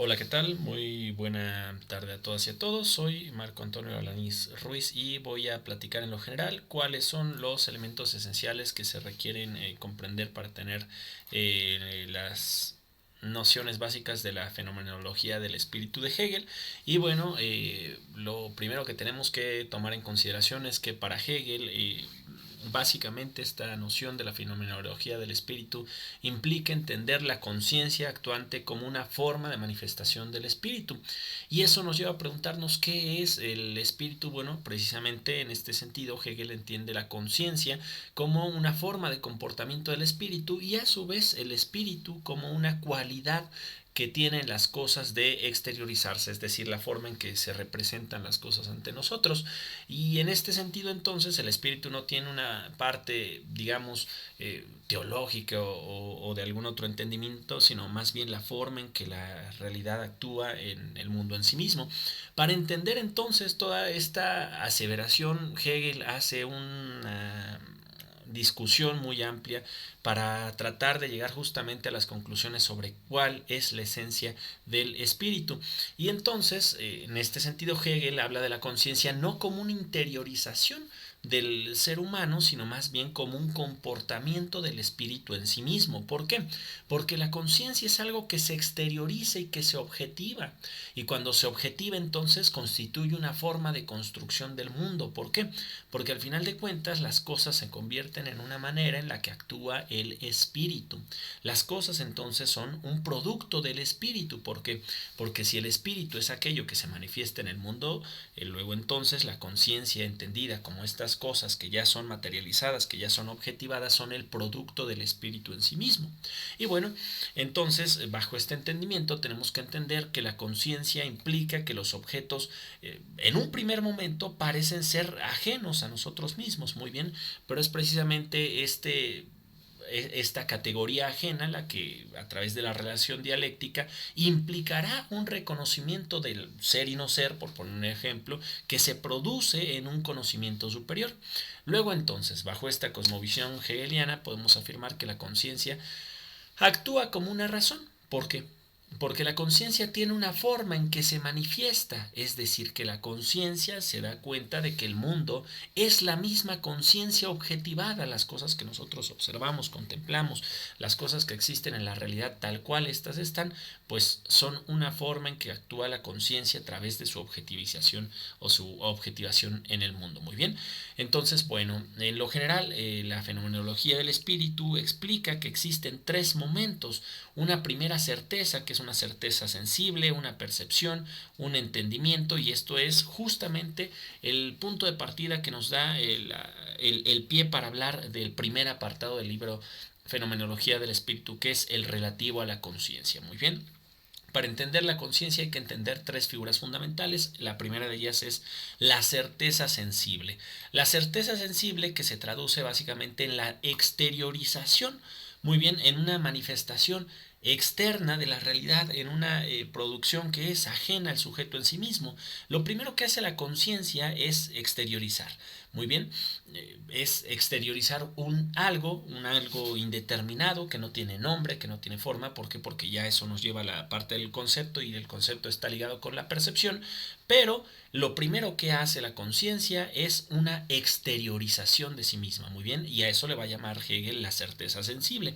Hola, ¿qué tal? Muy buena tarde a todas y a todos. Soy Marco Antonio Alanís Ruiz y voy a platicar en lo general cuáles son los elementos esenciales que se requieren comprender para tener las nociones básicas de la fenomenología del espíritu de Hegel. Y bueno, lo primero que tenemos que tomar en consideración es que para Hegel básicamente esta noción de la fenomenología del espíritu implica entender la conciencia actuante como una forma de manifestación del espíritu. Y eso nos lleva a preguntarnos qué es el espíritu. Bueno, precisamente en este sentido Hegel entiende la conciencia como una forma de comportamiento del espíritu y a su vez el espíritu como una cualidad que tienen las cosas de exteriorizarse, es decir, la forma en que se representan las cosas ante nosotros. Y en este sentido entonces el espíritu no tiene una parte, digamos, teológica o de algún otro entendimiento, sino más bien la forma en que la realidad actúa en el mundo en sí mismo. Para entender entonces toda esta aseveración, Hegel hace una discusión muy amplia para tratar de llegar justamente a las conclusiones sobre cuál es la esencia del espíritu. Y entonces, en este sentido, Hegel habla de la conciencia no como una interiorización del ser humano, sino más bien como un comportamiento del espíritu en sí mismo. ¿Por qué? Porque la conciencia es algo que se exterioriza y que se objetiva. Y cuando se objetiva, entonces constituye una forma de construcción del mundo. ¿Por qué? Porque al final de cuentas las cosas se convierten en una manera en la que actúa el espíritu. Las cosas entonces son un producto del espíritu. ¿Por qué? Porque si el espíritu es aquello que se manifiesta en el mundo, luego entonces la conciencia entendida como estas cosas que ya son materializadas, que ya son objetivadas, son el producto del espíritu en sí mismo. Y bueno, entonces bajo este entendimiento tenemos que entender que la conciencia implica que los objetos en un primer momento parecen ser ajenos a nosotros mismos, muy bien, pero es precisamente esta categoría ajena la que a través de la relación dialéctica implicará un reconocimiento del ser y no ser, por poner un ejemplo, que se produce en un conocimiento superior. Luego entonces, bajo esta cosmovisión hegeliana, podemos afirmar que la conciencia actúa como una razón. ¿Por qué? Porque la conciencia tiene una forma en que se manifiesta, es decir, que la conciencia se da cuenta de que el mundo es la misma conciencia objetivada, las cosas que nosotros observamos, contemplamos, las cosas que existen en la realidad tal cual estas están, pues son una forma en que actúa la conciencia a través de su objetivización o su objetivación en el mundo. Muy bien, entonces, bueno, en lo general, la fenomenología del espíritu explica que existen tres momentos: una primera certeza, que es una certeza sensible, una percepción, un entendimiento, y esto es justamente el punto de partida que nos da el pie para hablar del primer apartado del libro Fenomenología del Espíritu, que es el relativo a la conciencia. Muy bien. Para entender la conciencia hay que entender tres figuras fundamentales. La primera de ellas es la certeza sensible. La certeza sensible que se traduce básicamente en la exteriorización, muy bien, en una manifestación externa de la realidad, en una producción que es ajena al sujeto en sí mismo. Lo primero que hace la conciencia es exteriorizar. Muy bien, es exteriorizar un algo indeterminado que no tiene nombre, que no tiene forma. ¿Por qué? Porque ya eso nos lleva a la parte del concepto y el concepto está ligado con la percepción. Pero lo primero que hace la conciencia es una exteriorización de sí misma, muy bien, y a eso le va a llamar Hegel la certeza sensible.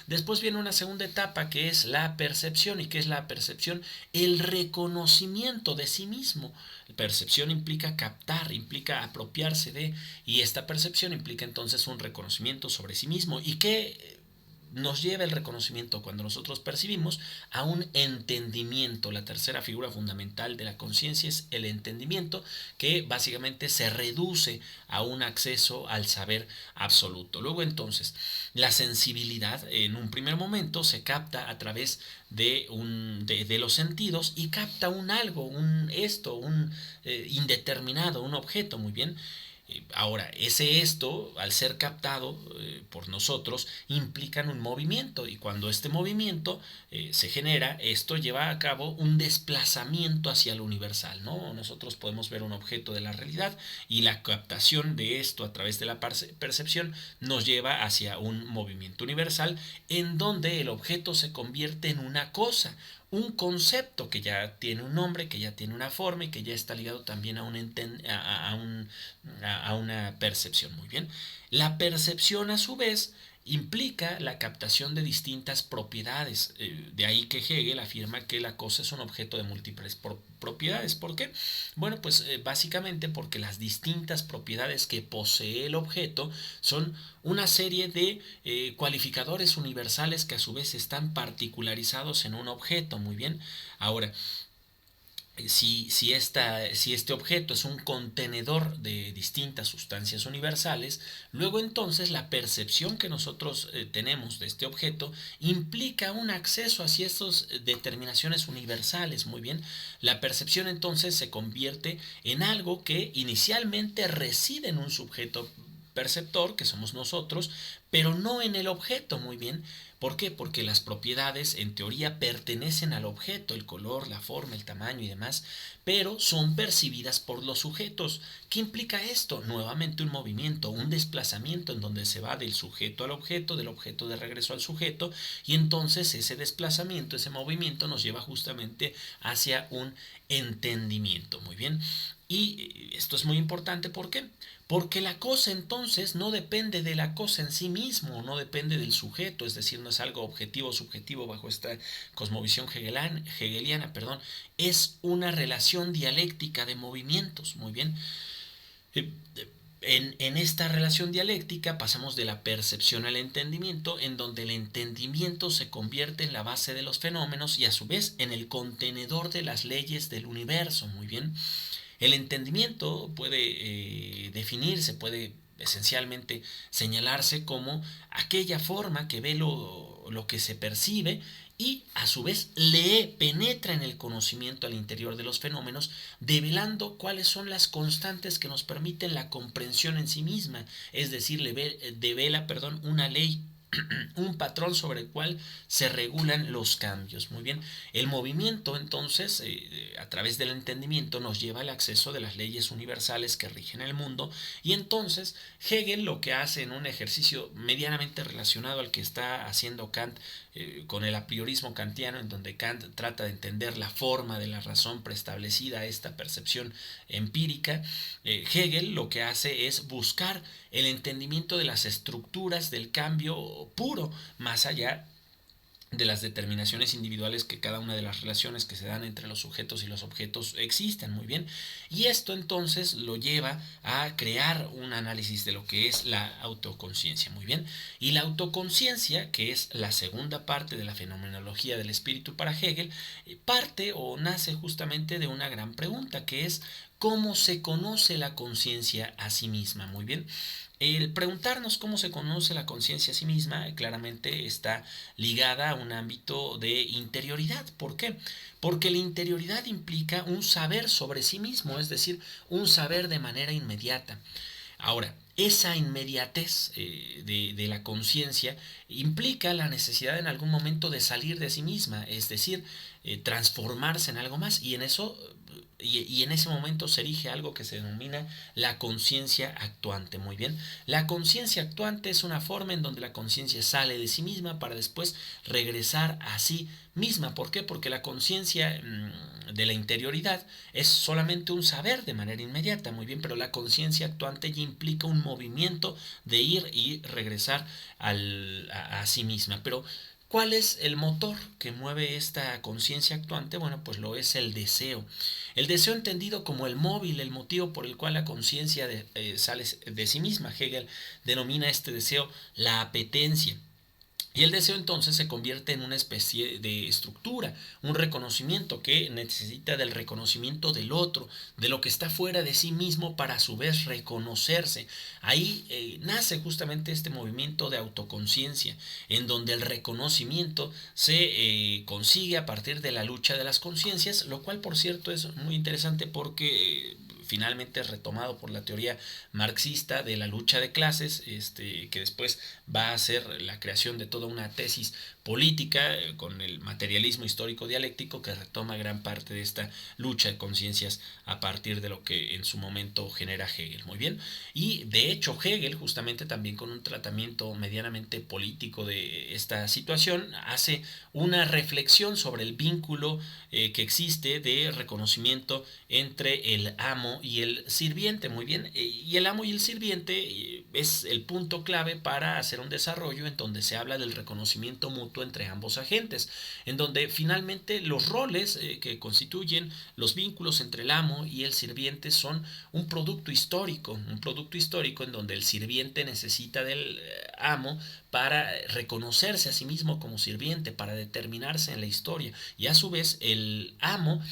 Después viene una segunda etapa que es la percepción. ¿Y qué es la percepción? El reconocimiento de sí mismo. Percepción implica captar, implica apropiarse de, y esta percepción implica entonces un reconocimiento sobre sí mismo. ¿Y qué nos lleva el reconocimiento cuando nosotros percibimos? A un entendimiento? La tercera figura fundamental de la conciencia es el entendimiento, que básicamente se reduce a un acceso al saber absoluto. Luego entonces, la sensibilidad en un primer momento se capta a través de los sentidos y capta un algo, un indeterminado, un objeto, muy bien. Ahora, ese esto, al ser captado por nosotros, implican un movimiento, y cuando este movimiento se genera, esto lleva a cabo un desplazamiento hacia lo universal, ¿no? Nosotros podemos ver un objeto de la realidad y la captación de esto a través de la percepción nos lleva hacia un movimiento universal en donde el objeto se convierte en una cosa, un concepto que ya tiene un nombre, que ya tiene una forma y que ya está ligado también a una percepción. Muy bien. La percepción a su vez implica la captación de distintas propiedades. De ahí que Hegel afirma que la cosa es un objeto de múltiples propiedades. ¿Por qué? Bueno, pues básicamente porque las distintas propiedades que posee el objeto son una serie de cualificadores universales que a su vez están particularizados en un objeto. Muy bien. Ahora, si este objeto es un contenedor de distintas sustancias universales, luego entonces la percepción que nosotros tenemos de este objeto implica un acceso hacia estas determinaciones universales. Muy bien, la percepción entonces se convierte en algo que inicialmente reside en un sujeto perceptor, que somos nosotros, pero no en el objeto. Muy bien. ¿Por qué? Porque las propiedades en teoría pertenecen al objeto, el color, la forma, el tamaño y demás, pero son percibidas por los sujetos. ¿Qué implica esto? Nuevamente un movimiento, un desplazamiento en donde se va del sujeto al objeto, del objeto de regreso al sujeto, y entonces ese desplazamiento, ese movimiento nos lleva justamente hacia un entendimiento. Muy bien. Y esto es muy importante, ¿por qué? Porque la cosa entonces no depende de la cosa en sí mismo, no depende del sujeto, es decir, no es algo objetivo o subjetivo bajo esta cosmovisión hegeliana, perdón, es una relación dialéctica de movimientos. Muy bien. Eh, en esta relación dialéctica pasamos de la percepción al entendimiento, en donde el entendimiento se convierte en la base de los fenómenos y a su vez en el contenedor de las leyes del universo. Muy bien. El entendimiento puede definirse, puede esencialmente señalarse como aquella forma que ve lo que se percibe y a su vez lee, penetra en el conocimiento al interior de los fenómenos, develando cuáles son las constantes que nos permiten la comprensión en sí misma, es decir, devela, perdón, una ley, un patrón sobre el cual se regulan los cambios. Muy bien, el movimiento entonces a través del entendimiento nos lleva al acceso de las leyes universales que rigen el mundo, y entonces Hegel lo que hace en un ejercicio medianamente relacionado al que está haciendo Kant con el apriorismo kantiano, en donde Kant trata de entender la forma de la razón preestablecida a esta percepción empírica, Hegel lo que hace es buscar el entendimiento de las estructuras del cambio puro, más allá de las determinaciones individuales que cada una de las relaciones que se dan entre los sujetos y los objetos existen. Muy bien. Y esto entonces lo lleva a crear un análisis de lo que es la autoconciencia. Muy bien. Y la autoconciencia, que es la segunda parte de la fenomenología del espíritu para Hegel, parte o nace justamente de una gran pregunta, que es ¿cómo se conoce la conciencia a sí misma? Muy bien. El preguntarnos cómo se conoce la conciencia a sí misma claramente está ligada a un ámbito de interioridad. ¿Por qué? Porque la interioridad implica un saber sobre sí mismo, es decir, un saber de manera inmediata. Ahora, esa inmediatez de la conciencia implica la necesidad en algún momento de salir de sí misma, es decir, transformarse en algo más, y en eso y en ese momento se erige algo que se denomina la conciencia actuante. Muy bien, la conciencia actuante es una forma en donde la conciencia sale de sí misma para después regresar a sí misma. ¿Por qué? Porque la conciencia de la interioridad es solamente un saber de manera inmediata. Muy bien, pero la conciencia actuante ya implica un movimiento de ir y regresar a sí misma. Pero ¿cuál es el motor que mueve esta conciencia actuante? Bueno, pues lo es el deseo. El deseo entendido como el móvil, el motivo por el cual la conciencia sale de sí misma. Hegel denomina este deseo la apetencia. Y el deseo entonces se convierte en una especie de estructura, un reconocimiento que necesita del reconocimiento del otro, de lo que está fuera de sí mismo para a su vez reconocerse. Ahí nace justamente este movimiento de autoconciencia, en donde el reconocimiento se consigue a partir de la lucha de las conciencias, lo cual por cierto es muy interesante porque finalmente es retomado por la teoría marxista de la lucha de clases, que después va a ser la creación de toda una tesis política con el materialismo histórico dialéctico que retoma gran parte de esta lucha de conciencias a partir de lo que en su momento genera Hegel. Muy bien, y de hecho Hegel, justamente también con un tratamiento medianamente político de esta situación, hace una reflexión sobre el vínculo que existe de reconocimiento entre el amo y el sirviente. Muy bien, y el amo y el sirviente es el punto clave para hacer un desarrollo en donde se habla del reconocimiento mutuo entre ambos agentes, en donde finalmente los roles que constituyen los vínculos entre el amo y el sirviente son un producto histórico en donde el sirviente necesita del amo para reconocerse a sí mismo como sirviente, para determinarse en la historia, y a su vez el amo,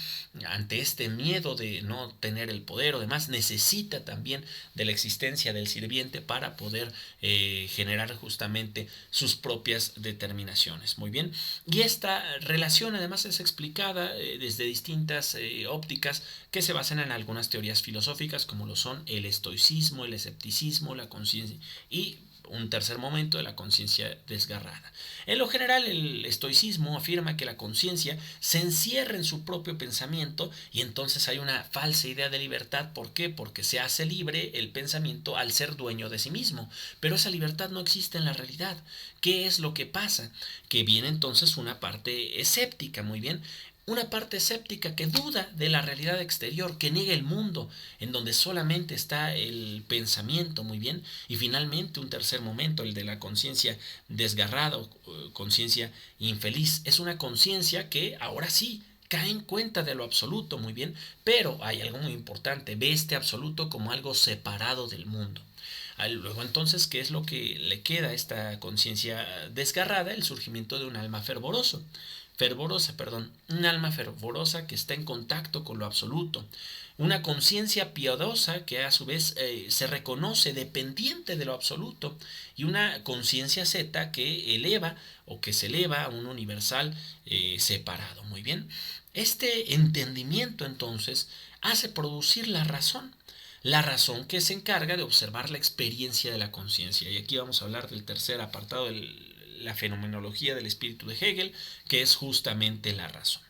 ante este miedo de no tener el poder o demás, necesita también de la existencia del sirviente para poder generar justamente sus propias determinaciones. Muy bien, y esta relación además es explicada desde distintas ópticas que se basan en algunas teorías filosóficas como lo son el estoicismo, el escepticismo, la conciencia y un tercer momento de la conciencia desgarrada. En lo general, el estoicismo afirma que la conciencia se encierra en su propio pensamiento y entonces hay una falsa idea de libertad. ¿Por qué? Porque se hace libre el pensamiento al ser dueño de sí mismo. Pero esa libertad no existe en la realidad. ¿Qué es lo que pasa? Que viene entonces una parte escéptica, muy bien, una parte escéptica que duda de la realidad exterior, que niega el mundo, en donde solamente está el pensamiento, muy bien, y finalmente un tercer momento, el de la conciencia desgarrada o conciencia infeliz. Es una conciencia que ahora sí cae en cuenta de lo absoluto, muy bien, pero hay algo muy importante, ve este absoluto como algo separado del mundo. Luego entonces, ¿qué es lo que le queda a esta conciencia desgarrada? El surgimiento de un alma un alma fervorosa que está en contacto con lo absoluto, una conciencia piadosa que a su vez se reconoce dependiente de lo absoluto, y una conciencia zeta que eleva o que se eleva a un universal separado. Muy bien, este entendimiento entonces hace producir la razón que se encarga de observar la experiencia de la conciencia. Y aquí vamos a hablar del tercer apartado de la fenomenología del espíritu de Hegel, que es justamente la razón.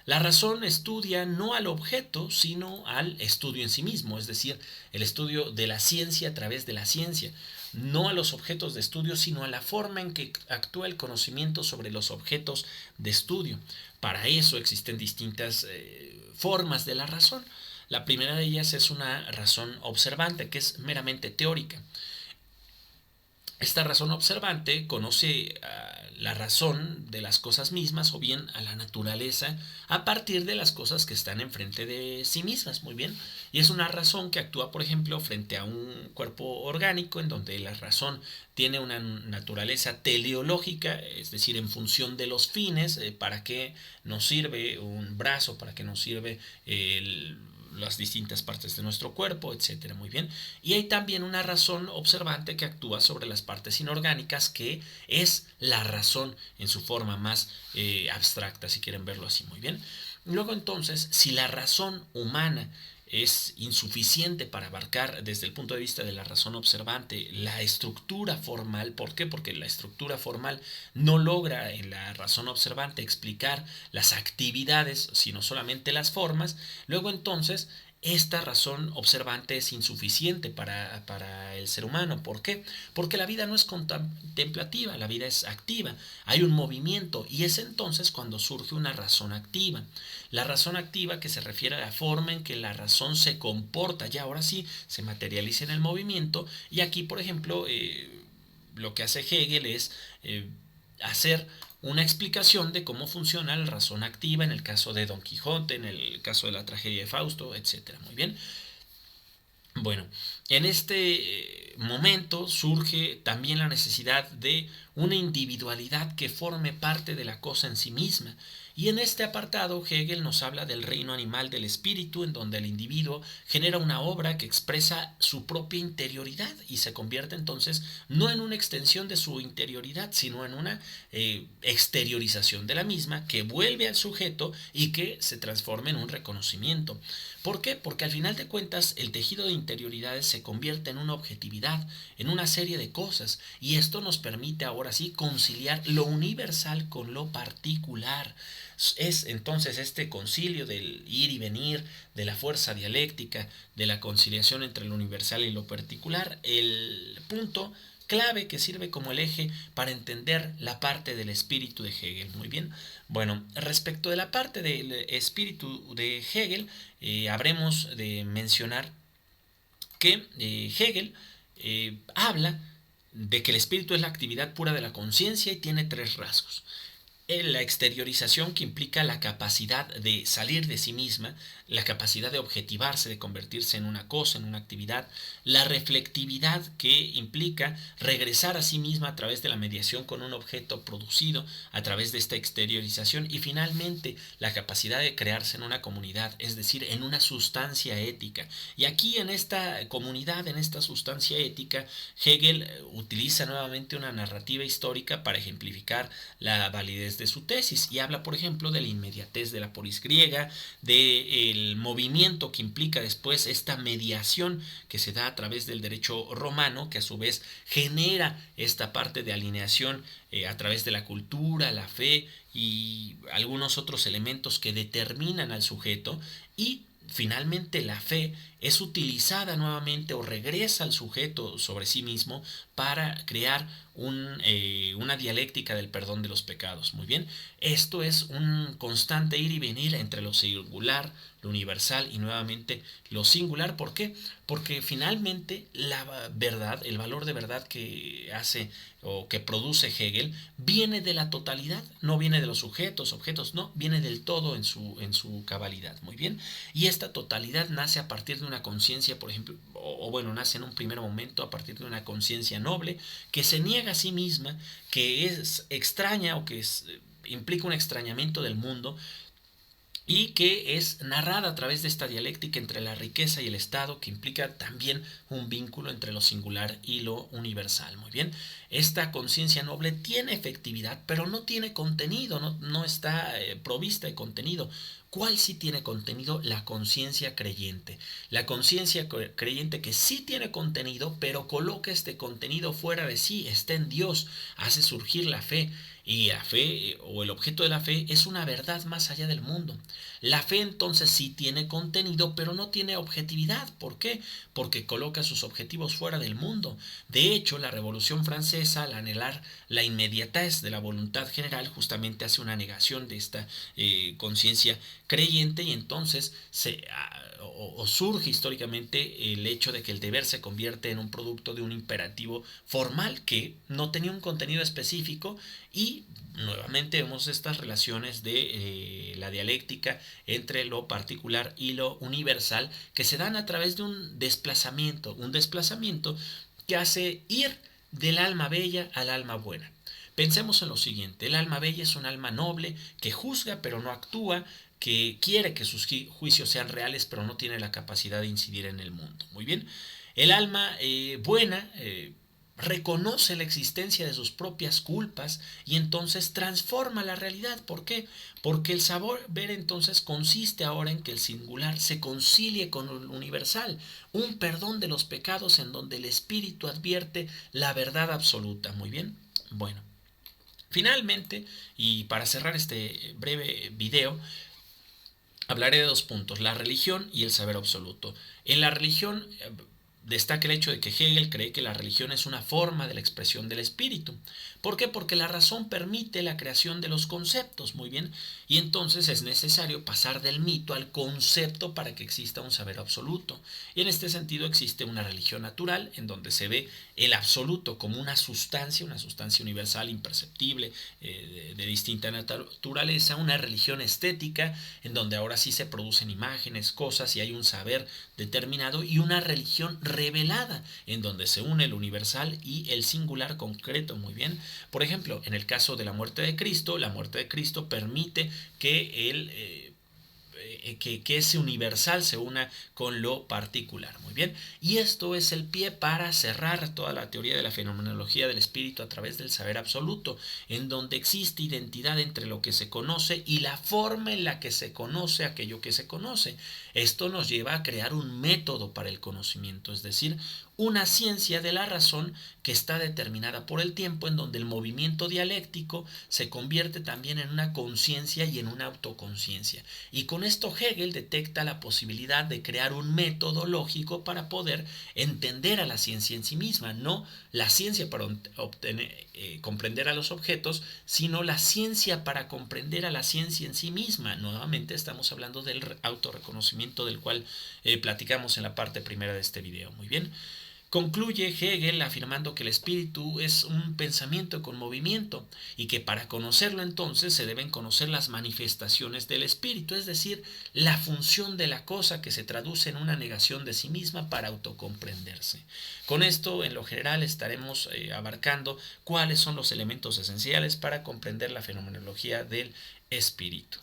La razón estudia no al objeto, sino al estudio en sí mismo, es decir, el estudio de la ciencia a través de la ciencia, no a los objetos de estudio, sino a la forma en que actúa el conocimiento sobre los objetos de estudio. Para eso existen distintas formas de la razón. La primera de ellas es una razón observante, que es meramente teórica. Esta razón observante conoce la razón de las cosas mismas o bien a la naturaleza a partir de las cosas que están enfrente de sí mismas, muy bien. Y es una razón que actúa, por ejemplo, frente a un cuerpo orgánico en donde la razón tiene una naturaleza teleológica, es decir, en función de los fines, para qué nos sirve un brazo, para qué nos sirve las distintas partes de nuestro cuerpo, etcétera. Muy bien. Y hay también una razón observante que actúa sobre las partes inorgánicas, que es la razón en su forma más abstracta, si quieren verlo así. Muy bien. Luego entonces, si la razón humana es insuficiente para abarcar desde el punto de vista de la razón observante la estructura formal. ¿Por qué? Porque la estructura formal no logra en la razón observante explicar las actividades, sino solamente las formas. Luego entonces esta razón observante es insuficiente para el ser humano. ¿Por qué? Porque la vida no es contemplativa, la vida es activa. Hay un movimiento y es entonces cuando surge una razón activa. La razón activa, que se refiere a la forma en que la razón se comporta, ya ahora sí se materializa en el movimiento. Y aquí, por ejemplo, lo que hace Hegel es hacer una explicación de cómo funciona la razón activa en el caso de Don Quijote, en el caso de la tragedia de Fausto, etcétera. Muy bien. Bueno, en este momento surge también la necesidad de una individualidad que forme parte de la cosa en sí misma. Y en este apartado Hegel nos habla del reino animal del espíritu, en donde el individuo genera una obra que expresa su propia interioridad y se convierte entonces no en una extensión de su interioridad, sino en una exteriorización de la misma que vuelve al sujeto y que se transforma en un reconocimiento. ¿Por qué? Porque al final de cuentas el tejido de interioridades se convierte en una objetividad, en una serie de cosas, y esto nos permite ahora sí conciliar lo universal con lo particular. Es entonces este concilio del ir y venir, de la fuerza dialéctica, de la conciliación entre lo universal y lo particular, el punto clave que sirve como el eje para entender la parte del espíritu de Hegel. Muy bien. Bueno, respecto de la parte del espíritu de Hegel, habremos de mencionar que Hegel habla de que el espíritu es la actividad pura de la conciencia y tiene tres rasgos. La exteriorización, que implica la capacidad de salir de sí misma, la capacidad de objetivarse, de convertirse en una cosa, en una actividad, la reflectividad, que implica regresar a sí misma a través de la mediación con un objeto producido a través de esta exteriorización, y finalmente la capacidad de crearse en una comunidad, es decir, en una sustancia ética. Y aquí en esta comunidad, en esta sustancia ética, Hegel utiliza nuevamente una narrativa histórica para ejemplificar la validez de su tesis, y habla por ejemplo de la inmediatez de la polis griega, del movimiento que implica después esta mediación que se da a través del derecho romano, que a su vez genera esta parte de alineación a través de la cultura, la fe y algunos otros elementos que determinan al sujeto. Y finalmente la fe es utilizada nuevamente o regresa al sujeto sobre sí mismo para crear una dialéctica del perdón de los pecados. Muy bien, esto es un constante ir y venir entre lo singular, lo universal y nuevamente lo singular. ¿Por qué? Porque finalmente la verdad, el valor de verdad que hace o que produce Hegel viene de la totalidad, no viene de los sujetos, objetos, no, viene del todo en su cabalidad. Muy bien, y esta totalidad nace a partir de una conciencia, por ejemplo, o bueno, nace en un primer momento a partir de una conciencia noble que se niega a sí misma, que es extraña o que implica un extrañamiento del mundo, y que es narrada a través de esta dialéctica entre la riqueza y el Estado, que implica también un vínculo entre lo singular y lo universal. Muy bien, esta conciencia noble tiene efectividad, pero no tiene contenido, no está provista de contenido. ¿Cuál sí tiene contenido? La conciencia creyente. La conciencia creyente que sí tiene contenido, pero coloca este contenido fuera de sí, está en Dios, hace surgir la fe. Y la fe, o el objeto de la fe, es una verdad más allá del mundo. La fe entonces sí tiene contenido, pero no tiene objetividad. ¿Por qué? Porque coloca sus objetivos fuera del mundo. De hecho, la Revolución Francesa, al anhelar la inmediatez de la voluntad general, justamente hace una negación de esta conciencia creyente, y entonces surge históricamente el hecho de que el deber se convierte en un producto de un imperativo formal que no tenía un contenido específico. Y nuevamente vemos estas relaciones de la dialéctica entre lo particular y lo universal, que se dan a través de un desplazamiento que hace ir del alma bella al alma buena. Pensemos en lo siguiente: el alma bella es un alma noble que juzga pero no actúa, que quiere que sus juicios sean reales pero no tiene la capacidad de incidir en el mundo. Muy bien, el alma buena reconoce la existencia de sus propias culpas y entonces transforma la realidad. ¿Por qué? Porque el saber ver entonces consiste ahora en que el singular se concilie con lo universal, un perdón de los pecados en donde el espíritu advierte la verdad absoluta. Muy bien, bueno, finalmente, y para cerrar este breve video, hablaré de dos puntos: la religión y el saber absoluto. En la religión destaca el hecho de que Hegel cree que la religión es una forma de la expresión del espíritu. ¿Por qué? Porque la razón permite la creación de los conceptos. Muy bien, y entonces es necesario pasar del mito al concepto para que exista un saber absoluto. Y en este sentido existe una religión natural, en donde se ve el absoluto como una sustancia universal, imperceptible, de distinta naturaleza; una religión estética, en donde ahora sí se producen imágenes, cosas, y hay un saber determinado; y una religión revelada, en donde se une el universal y el singular concreto. Muy bien. Por ejemplo, en el caso de la muerte de Cristo permite que que ese universal se una con lo particular. Muy bien. Y esto es el pie para cerrar toda la teoría de la fenomenología del espíritu a través del saber absoluto, en donde existe identidad entre lo que se conoce y la forma en la que se conoce aquello que se conoce. Esto nos lleva a crear un método para el conocimiento, es decir, una ciencia de la razón que está determinada por el tiempo, en donde el movimiento dialéctico se convierte también en una conciencia y en una autoconciencia. Y con esto Hegel detecta la posibilidad de crear un método lógico para poder entender a la ciencia en sí misma, no la ciencia para comprender a los objetos, sino la ciencia para comprender a la ciencia en sí misma. Nuevamente estamos hablando del autorreconocimiento del cual platicamos en la parte primera de este video. Muy bien. Concluye Hegel afirmando que el espíritu es un pensamiento con movimiento y que para conocerlo entonces se deben conocer las manifestaciones del espíritu, es decir, la función de la cosa que se traduce en una negación de sí misma para autocomprenderse. Con esto, en lo general, estaremos abarcando cuáles son los elementos esenciales para comprender la fenomenología del espíritu.